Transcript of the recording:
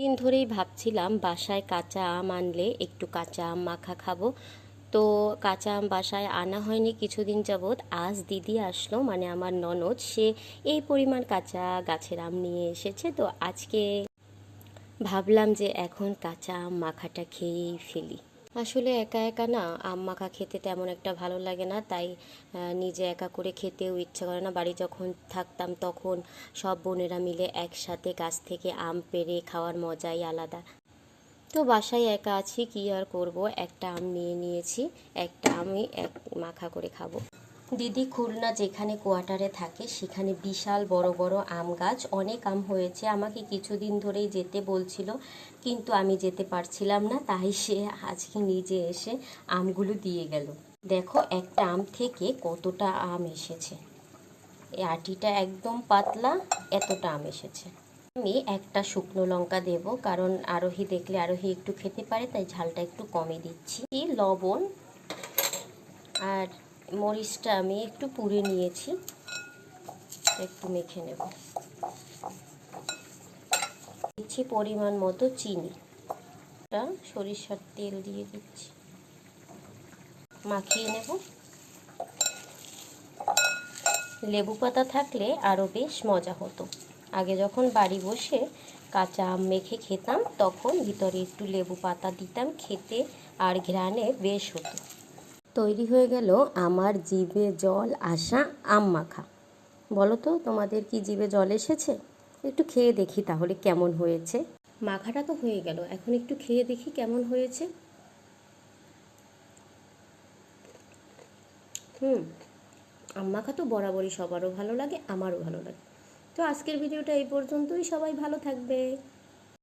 দিন ধরেই ভাবছিলাম বাসায় কাঁচা আম আনলে একটু কাঁচা আম মাখা খাবো। তো কাঁচা আম বাসায় আনা হয়নি কিছুদিন যাবৎ। আজ দিদি আসলো, মানে আমার ননদ, সে এই পরিমাণ কাঁচা গাছের আম নিয়ে এসেছে। তো আজকে ভাবলাম যে এখন কাঁচা আম মাখাটা খেয়েই ফেলি। আসলে একা একা না আম মাখা খেতে তেমন একটা ভালো লাগে না, তাই নিজে একা করে খেতেও ইচ্ছা করে না। বাড়ি যখন থাকতাম তখন সব বোনেরা মিলে একসাথে গাছ থেকে আম পেড়ে খাওয়ার মজাই আলাদা। তো বাসায় একা আছি, কি আর করব, একটা আম নিয়ে নিয়েছি। একটা আমি এক মাখা করে খাবো। দিদি খুলনা যেখানে কোয়ার্টারে থাকে সেখানে বিশাল বড় বড় আম গাছ, অনেক আম হয়েছে। আমাকে কিছুদিন ধরেই যেতে বলছিল, কিন্তু আমি যেতে পারছিলাম না, তাই সে আজকে নিজে এসে আমগুলো দিয়ে গেল। দেখো একটা আম থেকে কতটা আম এসেছে। এই আটিটা একদম পাতলা, এতটা আম এসেছে। আমি একটা শুকনো লঙ্কা দেব, কারণ আরোহী দেখলে আরোহী একটু খেতে পারে, তাই ঝালটা একটু কমে দিচ্ছি। লবণ আর মরিচটা আমি একটু পুড়ে নিয়েছি, একটু মেখে নেব। দিচ্ছি পরিমাণ মতো চিনি, সরিষার তেল দিয়ে দিচ্ছি, মাখিয়ে নেব। লেবু পাতা থাকলে আরও বেশ মজা হতো। আগে যখন বাড়ি বসে কাঁচা আম মেখে খেতাম তখন ভিতরে একটু লেবু পাতা দিতাম, খেতে আর ঘ্রাণে বেশ হতো। তৈরি হয়ে গেল আমার জিভে জল আসা আম মাখা। বলো তো তোমাদের কি জিভে জল এসেছে? একটু খেয়ে দেখি তাহলে কেমন হয়েছে। মাখাটা তো হয়ে গেল, এখন একটু খেয়ে দেখি কেমন হয়েছে। আম মাখা তো বরাবরই সবারও ভালো লাগে, আমারও ভালো লাগে। তো আজকের ভিডিওটা এই পর্যন্তই। সবাই ভালো থাকবে।